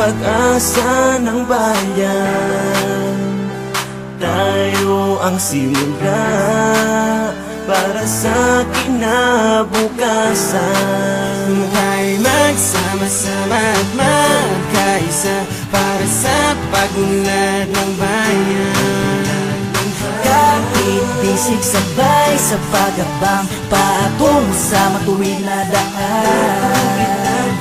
pag-asa ng bayan. Tayo ang simula para sa kinabukasan. Tayo'y magsama-sama at magkaisa para sa pagunlad ng bayan. Kahit bisig sabay sa pag-abang patungo sa matuwid na daan.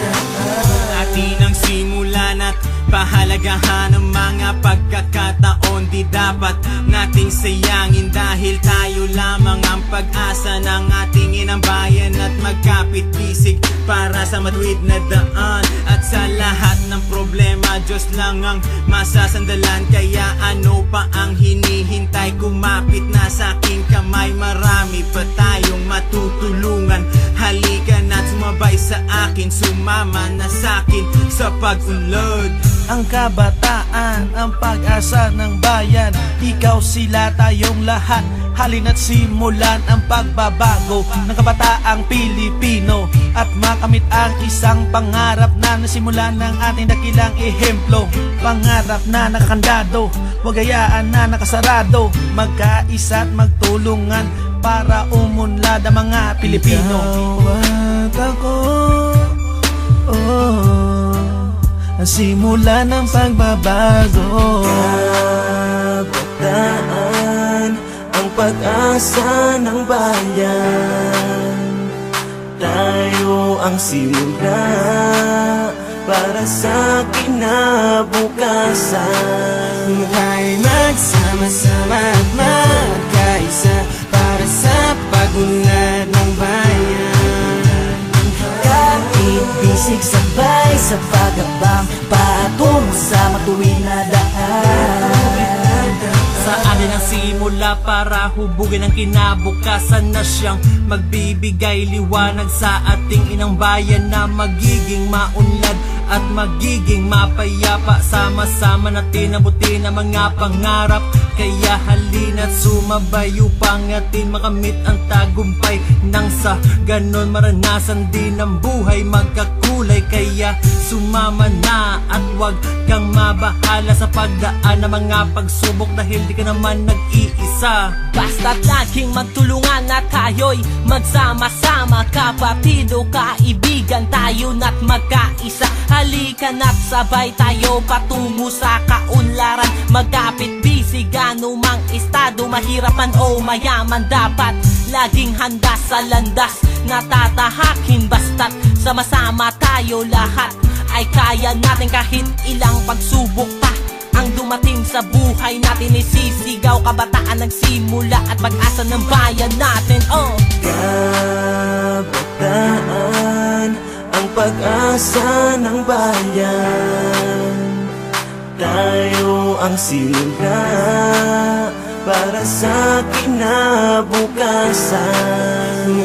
Atin ang simulan at pahalagahan ang mga pagkakataon. Di dapat nating sayangin dahil tayo lamang ang pag-asa ng ating inang bayan. At magkapit-bisig para sa matuwid na daan. At sa lahat ng problema, Diyos lang ang masasandalan. Kaya ano pa ang hinihintay? Kumapit na sa aking kamay. Marami pa tayong matutulungan. Halika na't sumabay sa akin, sumama na sa'kin sa pag-unlad. Ang kabataan, ang pag-asa ng bayan. Ikaw, sila, tayong lahat. Halina't simulan ang pagbabago ng kabataang Pilipino at makamit ang isang pangarap na nasimulan ng ating dakilang ehemplo. Pangarap na nakakandado, huwag hayaan na nakasarado. Magkaisa at magtulungan para umunlad ang mga Pilipino. Ikaw at ako, ang simula ng pagbabago. Kabataan, ang pag-asa ng bayan. Tayo ang simula para sa kinabukasan. Tayo'y magsama-sama at magkaisa para sa pagunlad ng bayan. Kahit bisig sabay sa pag-abang patungo sa matuwid na daan. Sa atin ang simula para hubugin ang kinabukasan na siyang magbibigay liwanag sa ating inang bayan na magiging maunlad at magiging mapayapa. Sama-sama natin abutin ang mga pangarap. Kaya halina't sumabay upang atin makamit ang tagumpay. Nang sa ganon maranasan din ang buhay magkakulay. Kaya sumama na at wag kang mabahala sa pagdaan ng mga pagsubok dahil di ka naman nag-iisa. Basta't laging magtulungan na tayo'y magsama-sama. Kapatido, kaibigan, tayo na't magkaisa. Halika na't sabay tayo patungo sa kaunlaran. Magkapit-bisig anumang estado, mahirap man o mayaman. Dapat laging handa sa landas na tatahakin. Basta't sama-sama tayo lahat ay kaya natin kahit ilang pagsubok pa ang dumating sa buhay natin. Isisigaw kabataan nagsimula at pag-asa ng bayan natin. Kabataan, ang pag-asa ng bayan. Tayo ang simula para sa kinabukasan.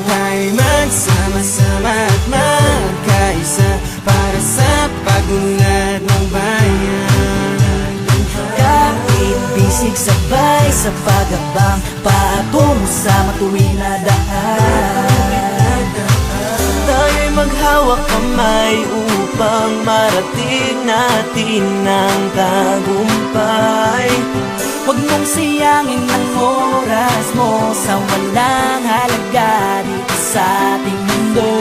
Tayo'y magsama-sama at magkaisa para sa pagunlad ng bayan. Kahit bisig sabay sa pag-abang patungo sa matuwid na daan. Tayo'y maghawak kamay upang marating natin ang tagumpay. Huwag mong sayangin ang oras mo sa walang halaga dito sa ating mundo.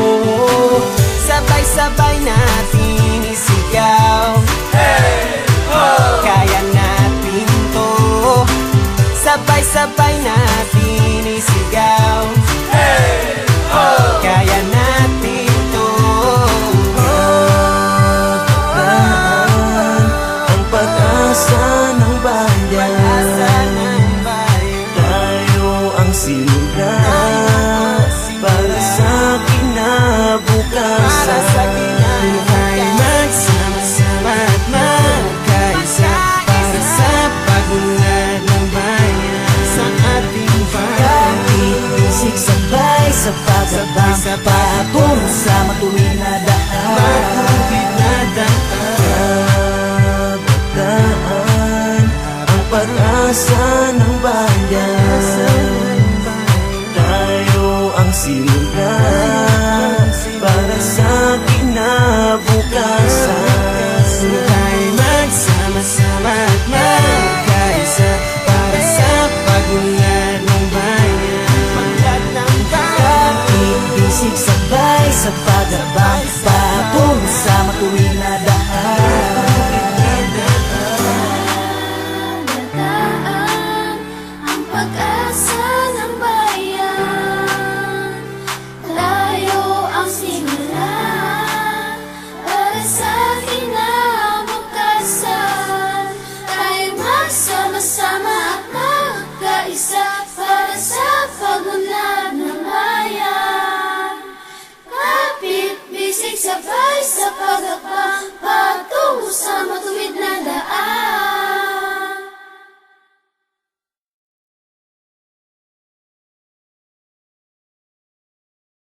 Sabay-sabay natin isigaw, hey, ho! Kaya natin to. Sabay-sabay natin isigaw, hey, ho! Kaya natin to. Kabataan, ang pag-asa ng bayan. Tayo ang simula para sa kinabukasan. Tayo'y magsama-sama at magkaisa para sa pagunlad ng bayan. Sa ating bayan, Kahit bisig sabay sa pag-abang patungo sa matuwid na daan. Kabataan, ang pag-asa ng bayan. Tayo ang simula